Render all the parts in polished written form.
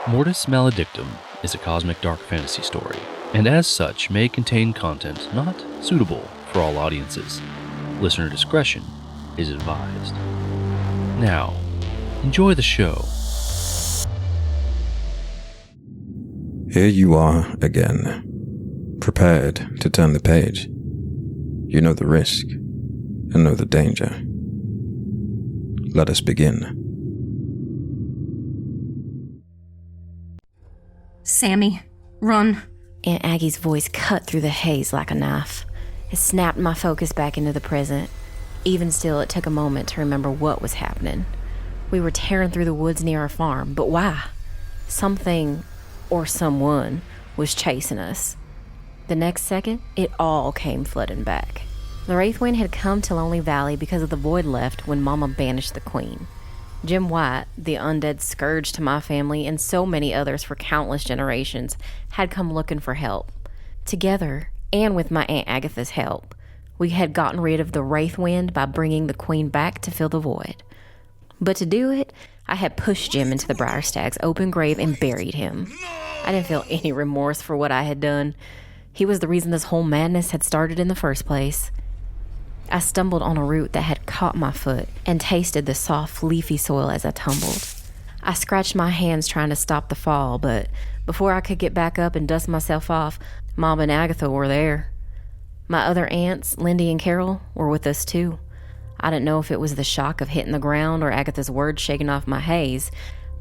Mortis Maledictum is a cosmic dark fantasy story, and as such may contain content not suitable for all audiences. Listener discretion is advised. Now, enjoy the show. Here you are again, prepared to turn the page. You know the risk and know the danger. Let us begin. Sammie, run. Aunt Aggie's voice cut through the haze like a knife. It snapped my focus back into the present. Even still, it took a moment to remember what was happening. We were tearing through the woods near our farm, but why? Something, or someone, was chasing us. The next second, it all came flooding back. The Wraithwind had come to Lonely Valley because of the void left when Mama banished the Queen. Jim White, the undead scourge to my family and so many others for countless generations, had come looking for help. Together, and with my Aunt Agatha's help, we had gotten rid of the Wraithwind by bringing the Queen back to fill the void. But to do it, I had pushed Jim into the Briarstag's open grave and buried him. I didn't feel any remorse for what I had done. He was the reason this whole madness had started in the first place. I stumbled on a root that had caught my foot and tasted the soft, leafy soil as I tumbled. I scratched my hands trying to stop the fall, but before I could get back up and dust myself off, Mom and Agatha were there. My other aunts, Lindy and Carol, were with us too. I didn't know if it was the shock of hitting the ground or Agatha's words shaking off my haze,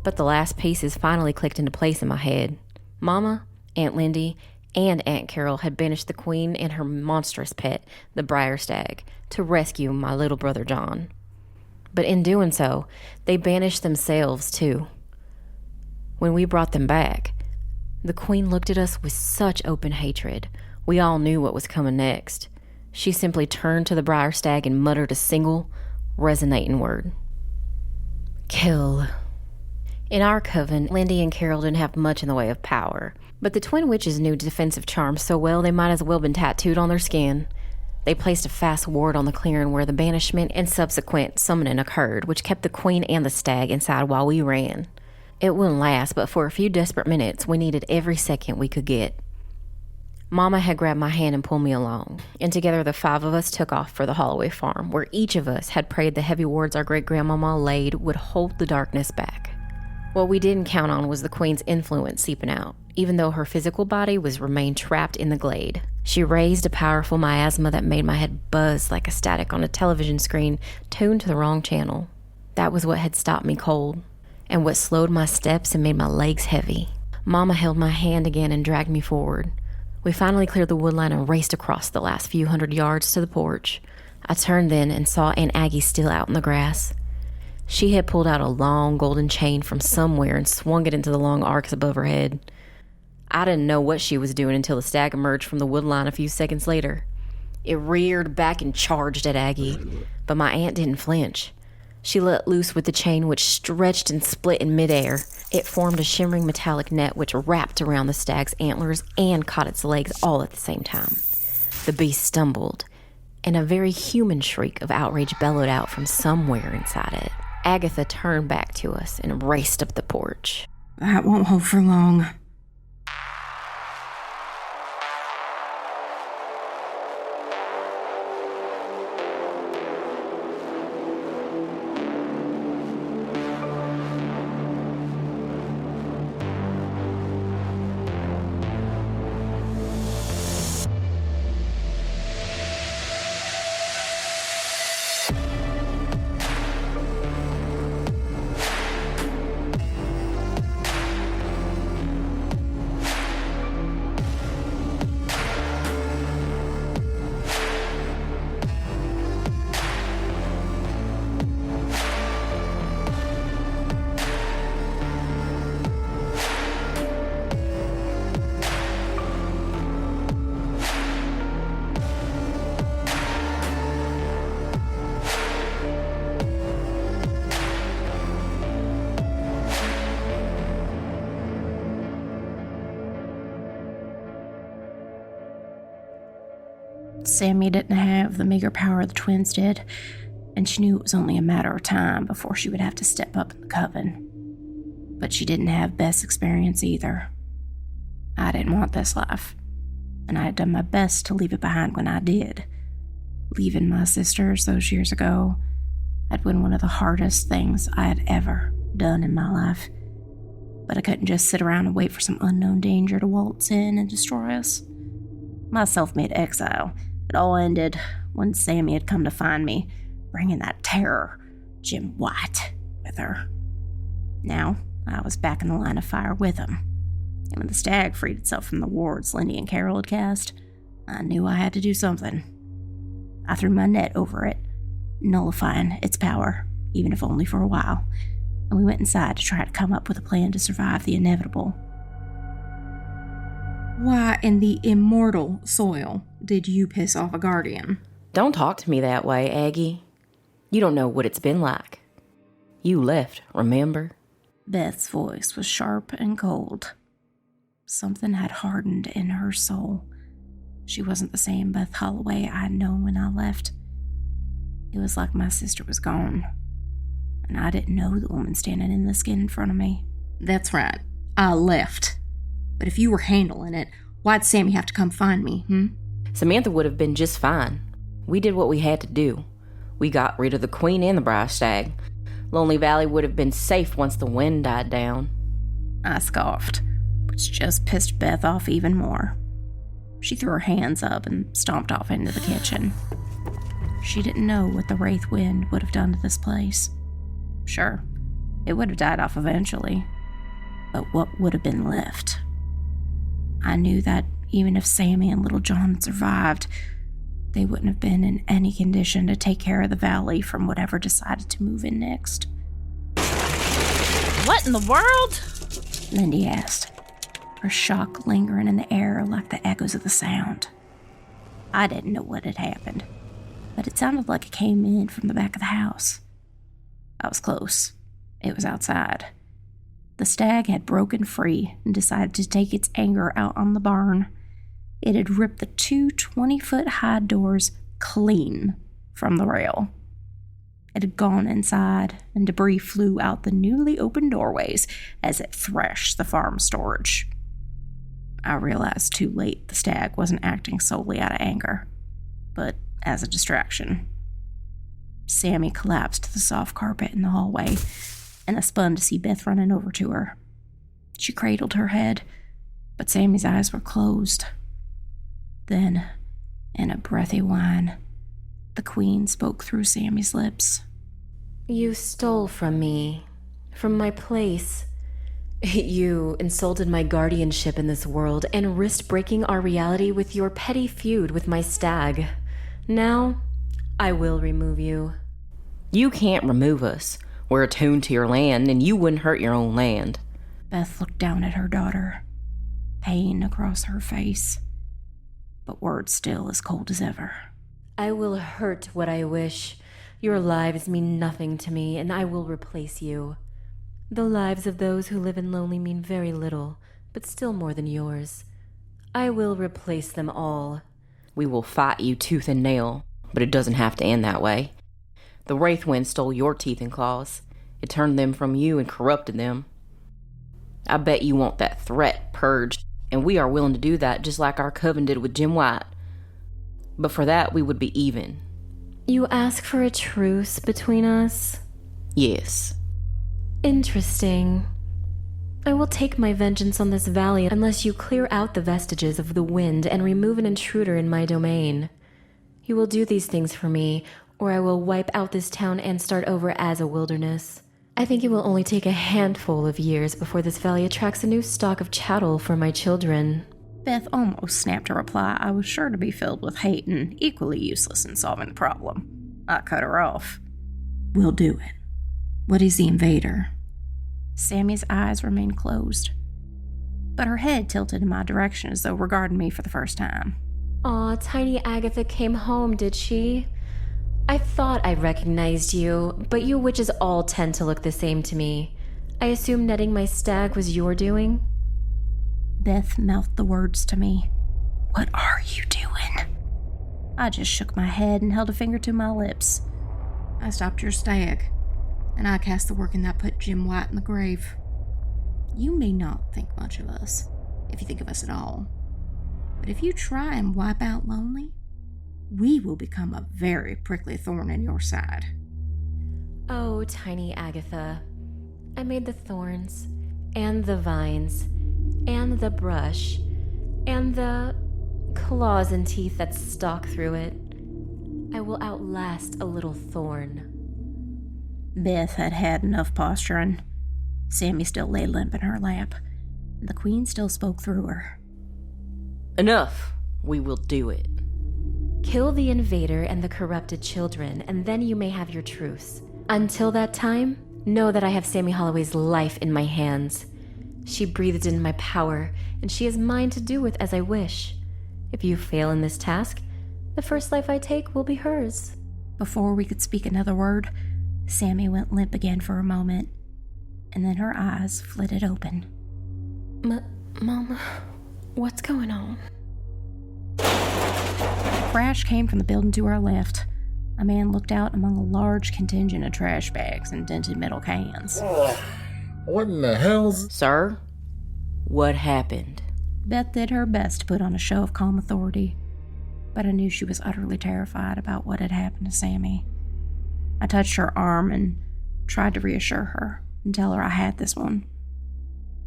but the last pieces finally clicked into place in my head. Mama, Aunt Lindy, and Aunt Carol had banished the Queen and her monstrous pet, the Briarstag, to rescue my little brother John. But in doing so, they banished themselves too. When we brought them back, the Queen looked at us with such open hatred. We all knew what was coming next. She simply turned to the Briarstag and muttered a single, resonating word. Kill. In our coven, Lindy and Carol didn't have much in the way of power, but the twin witches knew defensive charms so well they might as well been tattooed on their skin. They placed a fast ward on the clearing where the banishment and subsequent summoning occurred, which kept the Queen and the stag inside while we ran. It wouldn't last, but for a few desperate minutes, we needed every second we could get. Mama had grabbed my hand and pulled me along, and together the five of us took off for the Holloway farm, where each of us had prayed the heavy wards our great-grandmama laid would hold the darkness back. What we didn't count on was the Queen's influence seeping out, even though her physical body was remained trapped in the glade. She raised a powerful miasma that made my head buzz like a static on a television screen tuned to the wrong channel. That was what had stopped me cold, and what slowed my steps and made my legs heavy. Mama held my hand again and dragged me forward. We finally cleared the woodline and raced across the last few hundred yards to the porch. I turned then and saw Aunt Aggie still out in the grass. She had pulled out a long golden chain from somewhere and swung it into the long arcs above her head. I didn't know what she was doing until the stag emerged from the woodline a few seconds later. It reared back and charged at Aggie, but my aunt didn't flinch. She let loose with the chain, which stretched and split in midair. It formed a shimmering metallic net which wrapped around the stag's antlers and caught its legs all at the same time. The beast stumbled, and a very human shriek of outrage bellowed out from somewhere inside it. Agatha turned back to us and raced up the porch. That won't hold for long. Sammie didn't have the meager power the twins did, and she knew it was only a matter of time before she would have to step up in the coven. But she didn't have Beth's experience either. I didn't want this life, and I had done my best to leave it behind when I did. Leaving my sisters those years ago had been one of the hardest things I had ever done in my life. But I couldn't just sit around and wait for some unknown danger to waltz in and destroy us. My self-made exile had all ended when Sammie had come to find me, bringing that terror, Jim White, with her. Now, I was back in the line of fire with him. And when the stag freed itself from the wards Lindy and Carol had cast, I knew I had to do something. I threw my net over it, nullifying its power, even if only for a while, and we went inside to try to come up with a plan to survive the inevitable. Why in the immortal soil did you piss off a guardian? Don't talk to me that way, Aggie. You don't know what it's been like. You left, remember? Beth's voice was sharp and cold. Something had hardened in her soul. She wasn't the same Beth Holloway I had known when I left. It was like my sister was gone, and I didn't know the woman standing in the skin in front of me. That's right. I left. But if you were handling it, why'd Sammie have to come find me, Samantha would have been just fine. We did what we had to do. We got rid of the queen and the brass stag. Lonely Valley would have been safe once the wind died down. I scoffed, which just pissed Beth off even more. She threw her hands up and stomped off into the kitchen. She didn't know what the wraith wind would have done to this place. Sure, it would have died off eventually, but what would have been left? I knew that even if Sammie and Little John had survived, they wouldn't have been in any condition to take care of the valley from whatever decided to move in next. What in the world? Lindy asked, her shock lingering in the air like the echoes of the sound. I didn't know what had happened, but it sounded like it came in from the back of the house. I was close. It was outside. The stag had broken free and decided to take its anger out on the barn. It had ripped the two 20-foot-high doors clean from the rail. It had gone inside, and debris flew out the newly opened doorways as it thrashed the farm storage. I realized too late the stag wasn't acting solely out of anger, but as a distraction. Sammie collapsed to the soft carpet in the hallway, and I spun to see Beth running over to her. She cradled her head, but Sammie's eyes were closed. Then, in a breathy whine, the queen spoke through Sammie's lips. You stole from me, from my place. You insulted my guardianship in this world and risked breaking our reality with your petty feud with my stag. Now, I will remove you. You can't remove us. We're attuned to your land, and you wouldn't hurt your own land. Beth looked down at her daughter, pain across her face, but words still as cold as ever. I will hurt what I wish. Your lives mean nothing to me, and I will replace you. The lives of those who live in lonely mean very little, but still more than yours. I will replace them all. We will fight you tooth and nail, but it doesn't have to end that way. The Wraithwind stole your teeth and claws. It turned them from you and corrupted them. I bet you want that threat purged, and we are willing to do that just like our coven did with Jim White. But for that, we would be even. You ask for a truce between us? Yes. Interesting. I will take my vengeance on this valley unless you clear out the vestiges of the wind and remove an intruder in my domain. You will do these things for me, or I will wipe out this town and start over as a wilderness. I think it will only take a handful of years before this valley attracts a new stock of chattel for my children. Beth almost snapped a reply I was sure to be filled with hate and equally useless in solving the problem. I cut her off. We'll do it. What is the invader? Sammie's eyes remained closed, but her head tilted in my direction as though regarding me for the first time. Aw, tiny Agatha came home, did she? I thought I recognized you, but you witches all tend to look the same to me. I assume netting my stag was your doing? Beth mouthed the words to me. What are you doing? I just shook my head and held a finger to my lips. I stopped your stag, and I cast the working that put Jim White in the grave. You may not think much of us, if you think of us at all. But if you try and wipe out Lonely, we will become a very prickly thorn in your side. Oh, tiny Agatha. I made the thorns, and the vines, and the brush, and the claws and teeth that stalk through it. I will outlast a little thorn. Beth had had enough posturing. Sammie still lay limp in her lap, and the queen still spoke through her. Enough. We will do it. Kill the invader and the corrupted children, and then you may have your truce. Until that time, know that I have Sammie Holloway's life in my hands. She breathed in my power, and she is mine to do with as I wish. If you fail in this task, the first life I take will be hers. Before we could speak another word, Sammie went limp again for a moment, and then her eyes flitted open. Mama, what's going on? A crash came from the building to our left. A man looked out among a large contingent of trash bags and dented metal cans. What in the hell's... Sir, what happened? Beth did her best to put on a show of calm authority, but I knew she was utterly terrified about what had happened to Sammie. I touched her arm and tried to reassure her and tell her I had this one.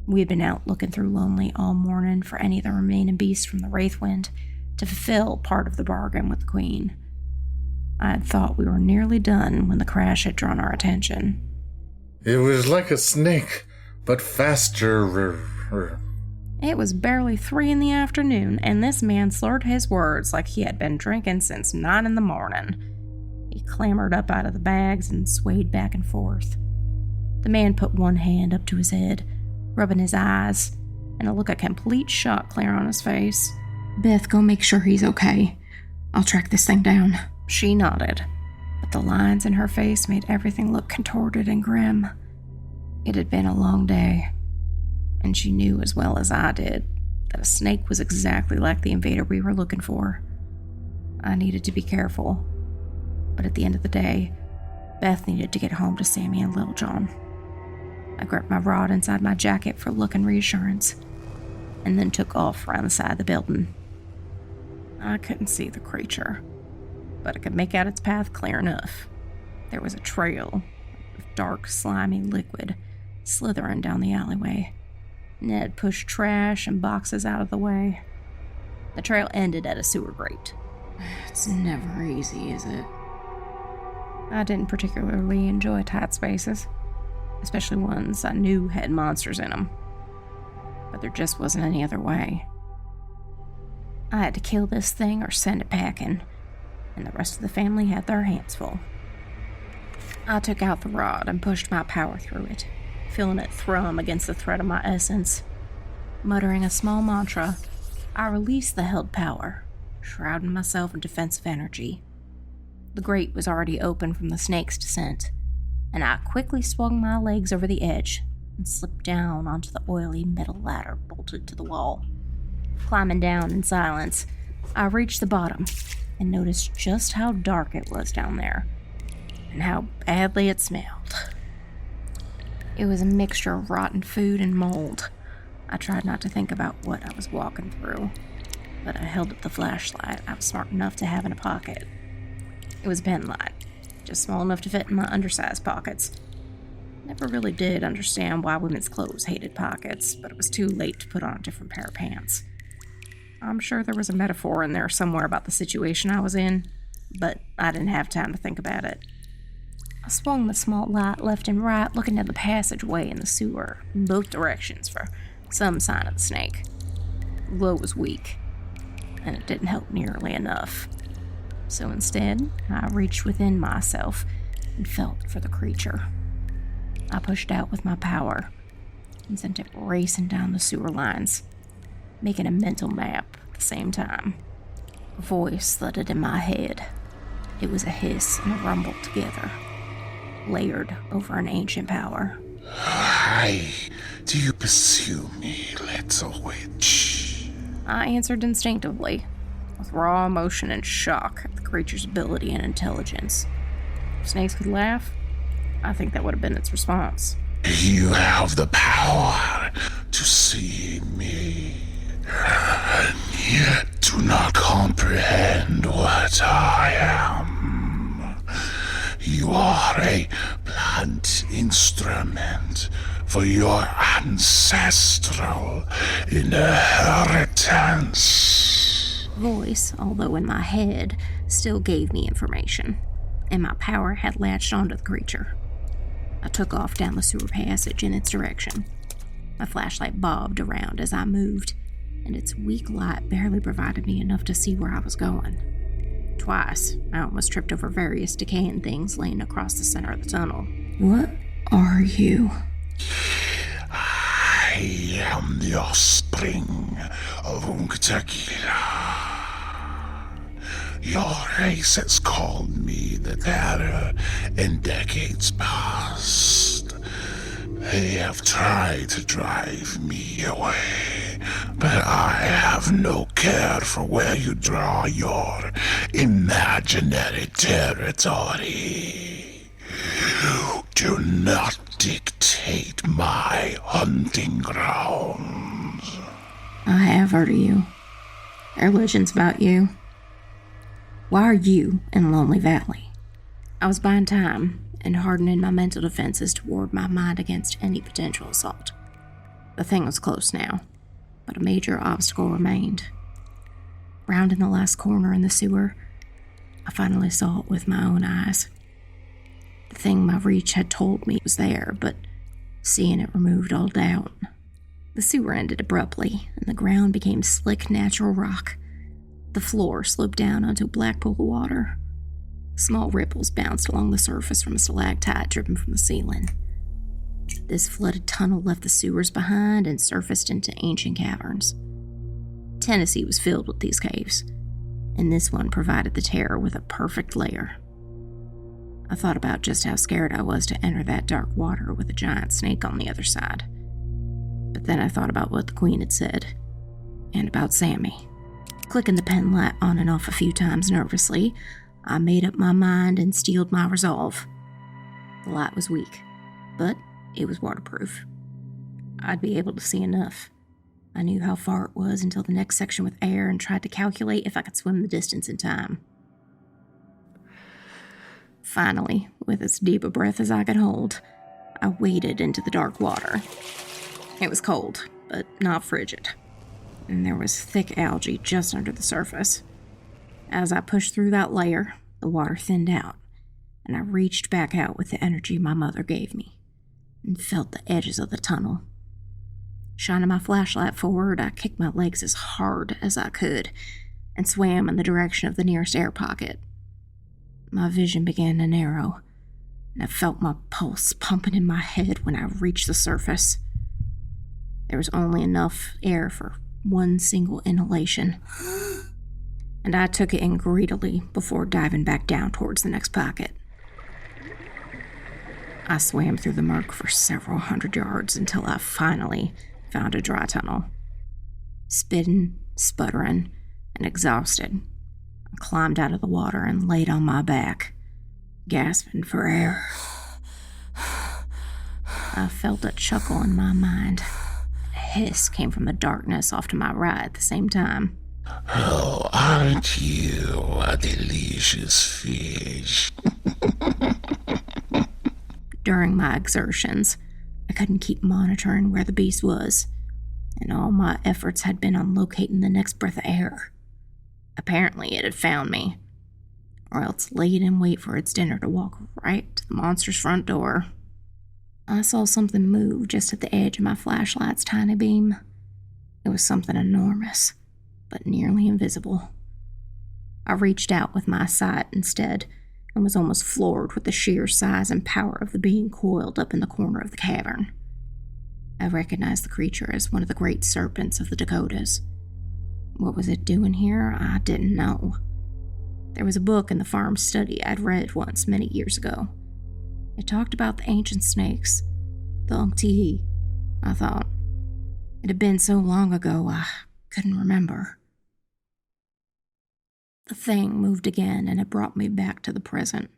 We had been out looking through Lonely all morning for any of the remaining beasts from the Wraithwind to fulfill part of the bargain with the Queen. I had thought we were nearly done when the crash had drawn our attention. It was like a snake, but faster. It was barely 3 p.m, and this man slurred his words like he had been drinking since 9 a.m. He clambered up out of the bags and swayed back and forth. The man put one hand up to his head, rubbing his eyes, and a look of complete shock clear on his face. Beth, go make sure he's okay. I'll track this thing down. She nodded, but the lines in her face made everything look contorted and grim. It had been a long day, and she knew as well as I did that a snake was exactly like the invader we were looking for. I needed to be careful, but at the end of the day, Beth needed to get home to Sammie and Little John. I grabbed my rod inside my jacket for look and reassurance, and then took off around the side of the building. I couldn't see the creature, but I could make out its path clear enough. There was a trail of dark, slimy liquid slithering down the alleyway. Ned pushed trash and boxes out of the way. The trail ended at a sewer grate. It's never easy, is it? I didn't particularly enjoy tight spaces, especially ones I knew had monsters in them. But there just wasn't any other way. I had to kill this thing or send it packing, and the rest of the family had their hands full. I took out the rod and pushed my power through it, feeling it thrum against the thread of my essence. Muttering a small mantra, I released the held power, shrouding myself in defensive energy. The grate was already open from the snake's descent, and I quickly swung my legs over the edge and slipped down onto the oily metal ladder bolted to the wall. Climbing down in silence, I reached the bottom and noticed just how dark it was down there, and how badly it smelled. It was a mixture of rotten food and mold. I tried not to think about what I was walking through, but I held up the flashlight I was smart enough to have in a pocket. It was a pen light, just small enough to fit in my undersized pockets. Never really did understand why women's clothes hated pockets, but it was too late to put on a different pair of pants. I'm sure there was a metaphor in there somewhere about the situation I was in, but I didn't have time to think about it. I swung the small light left and right, looking down the passageway in the sewer in both directions for some sign of the snake. The glow was weak, and it didn't help nearly enough. So instead, I reached within myself and felt for the creature. I pushed out with my power and sent it racing down the sewer lines, making a mental map at the same time. A voice thudded in my head. It was a hiss and a rumble together, layered over an ancient power. Why do you pursue me, little witch? I answered instinctively, with raw emotion and shock at the creature's ability and intelligence. If snakes could laugh, I think that would have been its response. You have the power to see me, and yet do not comprehend what I am. You are a blunt instrument for your ancestral inheritance. Voice, although in my head, still gave me information, and my power had latched onto the creature. I took off down the sewer passage in its direction. My flashlight bobbed around as I moved, and its weak light barely provided me enough to see where I was going. Twice, I almost tripped over various decaying things laying across the center of the tunnel. What are you? I am the offspring of Unktakila. Your race has called me the terror in decades past. They have tried to drive me away, but I have no care for where you draw your imaginary territory. Do not dictate my hunting grounds. I have heard of you. There are legends about you. Why are you in Lonely Valley? I was buying time and hardening my mental defenses to ward my mind against any potential assault. The thing was close now, but a major obstacle remained. Rounding the last corner in the sewer, I finally saw it with my own eyes. The thing my reach had told me was there, but seeing it removed all doubt. The sewer ended abruptly, and the ground became slick natural rock. The floor sloped down onto a black pool of water. Small ripples bounced along the surface from a stalactite dripping from the ceiling. This flooded tunnel left the sewers behind and surfaced into ancient caverns. Tennessee was filled with these caves, and this one provided the terror with a perfect lair. I thought about just how scared I was to enter that dark water with a giant snake on the other side. But then I thought about what the Queen had said, and about Sammie. Clicking the pen light on and off a few times nervously, I made up my mind and steeled my resolve. The light was weak, but it was waterproof. I'd be able to see enough. I knew how far it was until the next section with air and tried to calculate if I could swim the distance in time. Finally, with as deep a breath as I could hold, I waded into the dark water. It was cold, but not frigid, and there was thick algae just under the surface. As I pushed through that layer, the water thinned out, and I reached back out with the energy my mother gave me, and felt the edges of the tunnel. Shining my flashlight forward, I kicked my legs as hard as I could, and swam in the direction of the nearest air pocket. My vision began to narrow, and I felt my pulse pumping in my head when I reached the surface. There was only enough air for one single inhalation, and I took it in greedily before diving back down towards the next pocket. I swam through the murk for several hundred yards until I finally found a dry tunnel. Spitting, sputtering, and exhausted, I climbed out of the water and laid on my back, gasping for air. I felt a chuckle in my mind. A hiss came from the darkness off to my right at the same time. Oh, aren't you a delicious fish? During my exertions, I couldn't keep monitoring where the beast was, and all my efforts had been on locating the next breath of air. Apparently it had found me, or else laid in wait for its dinner to walk right to the monster's front door. I saw something move just at the edge of my flashlight's tiny beam. It was something enormous, but nearly invisible. I reached out with my sight instead, and was almost floored with the sheer size and power of the being coiled up in the corner of the cavern. I recognized the creature as one of the great serpents of the Dakotas. What was it doing here? I didn't know. There was a book in the farm study I'd read once many years ago. It talked about the ancient snakes, the Unktihi. I thought. It had been so long ago, I couldn't remember. The thing moved again, and it brought me back to the present.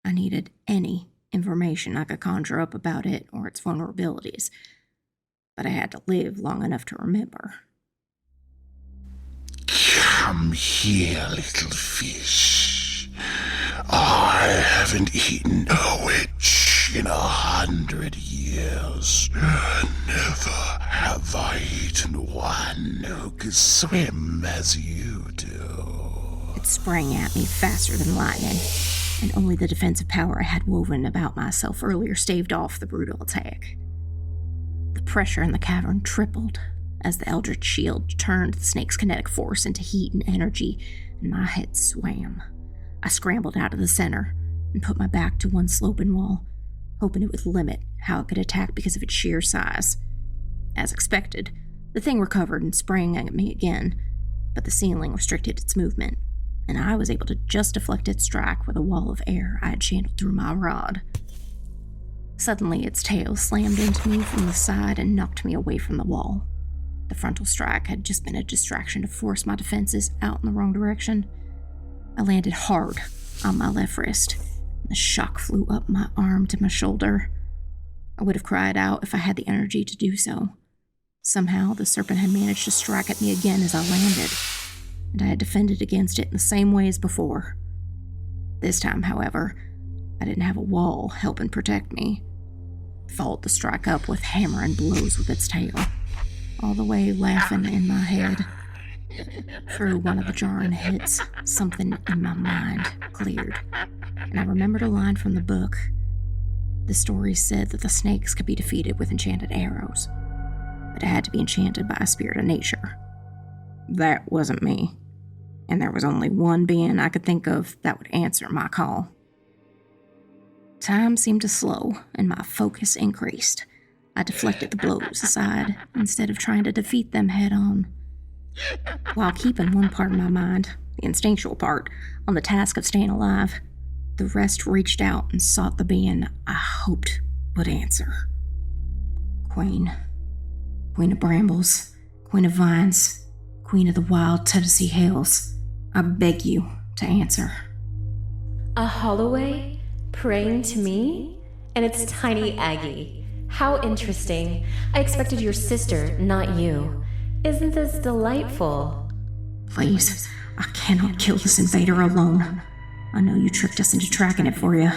I needed any information I could conjure up about it or its vulnerabilities, but I had to live long enough to remember. Come here, little fish. I haven't eaten a witch in 100 years. Never have I eaten one who could swim as you do. It sprang at me faster than lightning, and only the defensive power I had woven about myself earlier staved off the brutal attack. The pressure in the cavern tripled as the eldritch shield turned the snake's kinetic force into heat and energy, and my head swam. I scrambled out of the center and put my back to one sloping wall, hoping it would limit how it could attack because of its sheer size. As expected, the thing recovered and sprang at me again, but the ceiling restricted its movement, and I was able to just deflect its strike with a wall of air I had channeled through my rod. Suddenly, its tail slammed into me from the side and knocked me away from the wall. The frontal strike had just been a distraction to force my defenses out in the wrong direction. I landed hard on my left wrist, and the shock flew up my arm to my shoulder. I would have cried out if I had the energy to do so. Somehow, the serpent had managed to strike at me again as I landed, and I had defended against it in the same way as before. This time, however, I didn't have a wall helping protect me. I followed the strike up with hammering blows with its tail, all the way laughing in my head. Through one of the jarring hits, something in my mind cleared, and I remembered a line from the book. The story said that the snakes could be defeated with enchanted arrows, but it had to be enchanted by a spirit of nature. That wasn't me, and there was only one being I could think of that would answer my call. Time seemed to slow, and my focus increased. I deflected the blows aside instead of trying to defeat them head-on, while keeping one part of my mind, the instinctual part, on the task of staying alive. The rest reached out and sought the being I hoped would answer. Queen of brambles, queen of vines, queen of the wild Tennessee hills, I beg you to answer. A Holloway praying to me? And it's tiny Aggie. How interesting. I expected your sister, not you. Isn't this delightful? Please, I cannot kill this invader alone. I know you tricked us into tracking it for you.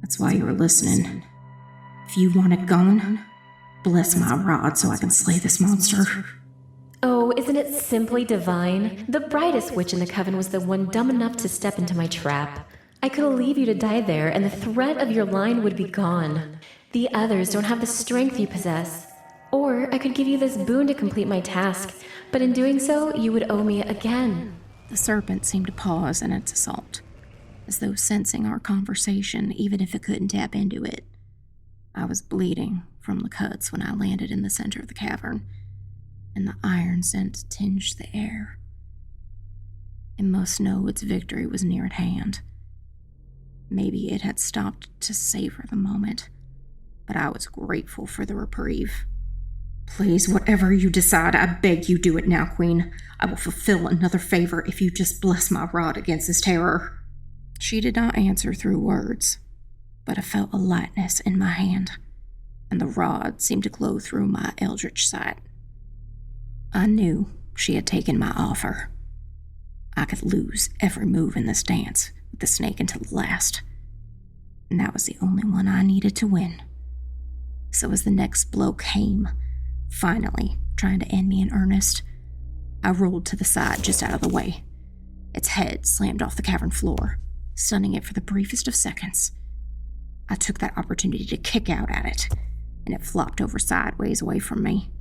That's why you were listening. If you want it gone, bless my rod so I can slay this monster. Oh, isn't it simply divine? The brightest witch in the coven was the one dumb enough to step into my trap. I could leave you to die there, and the threat of your line would be gone. The others don't have the strength you possess. Or I could give you this boon to complete my task, but in doing so, you would owe me again. The serpent seemed to pause in its assault, as though sensing our conversation, even if it couldn't tap into it. I was bleeding from the cuts when I landed in the center of the cavern, and the iron scent tinged the air. It must know its victory was near at hand. Maybe it had stopped to savor the moment, but I was grateful for the reprieve. Please, whatever you decide, I beg you do it now, Queen. I will fulfill another favor if you just bless my rod against this terror. She did not answer through words, but I felt a lightness in my hand, and the rod seemed to glow through my eldritch sight. I knew she had taken my offer. I could lose every move in this dance with the snake until the last, and that was the only one I needed to win. So as the next blow came, finally trying to end me in earnest, I rolled to the side just out of the way. Its head slammed off the cavern floor, stunning it for the briefest of seconds. I took that opportunity to kick out at it, and it flopped over sideways away from me.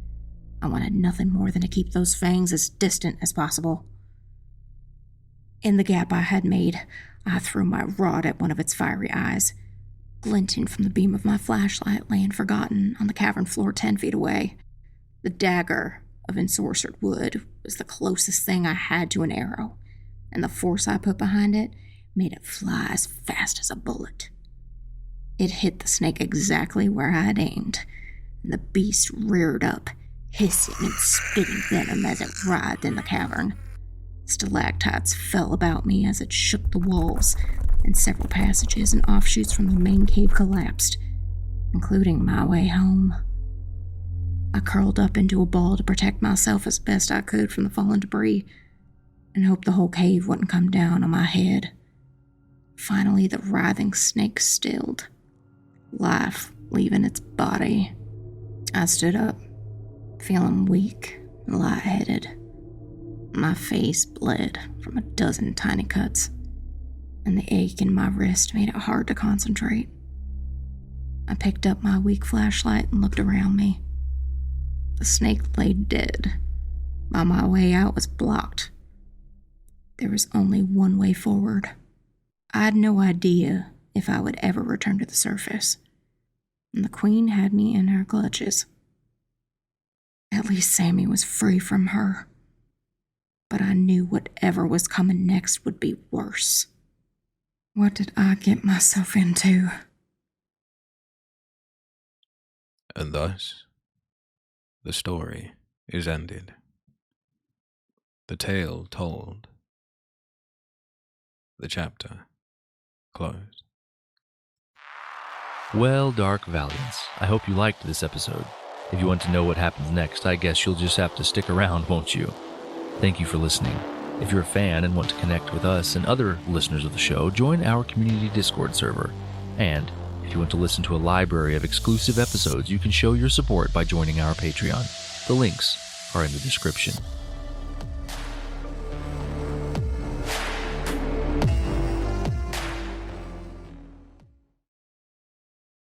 I wanted nothing more than to keep those fangs as distant as possible. In the gap I had made, I threw my rod at one of its fiery eyes, glinting from the beam of my flashlight laying forgotten on the cavern floor 10 feet away. The dagger of ensorcered wood was the closest thing I had to an arrow, and the force I put behind it made it fly as fast as a bullet. It hit the snake exactly where I had aimed, and the beast reared up, hissing and spitting venom as it writhed in the cavern. Stalactites fell about me as it shook the walls, and several passages and offshoots from the main cave collapsed, including my way home. I curled up into a ball to protect myself as best I could from the fallen debris and hoped the whole cave wouldn't come down on my head. Finally, the writhing snake stilled, life leaving its body. I stood up, feeling weak and lightheaded. My face bled from a dozen tiny cuts, and the ache in my wrist made it hard to concentrate. I picked up my weak flashlight and looked around me. The snake lay dead, while my way out was blocked. There was only one way forward. I had no idea if I would ever return to the surface, and the Queen had me in her clutches. At least Sammie was free from her. But I knew whatever was coming next would be worse. What did I get myself into? And thus, the story is ended. The tale told. The chapter closed. Well, Dark Valiants, I hope you liked this episode. If you want to know what happens next, I guess you'll just have to stick around, won't you? Thank you for listening. If you're a fan and want to connect with us and other listeners of the show, join our community Discord server. And if you want to listen to a library of exclusive episodes, you can show your support by joining our Patreon. The links are in the description.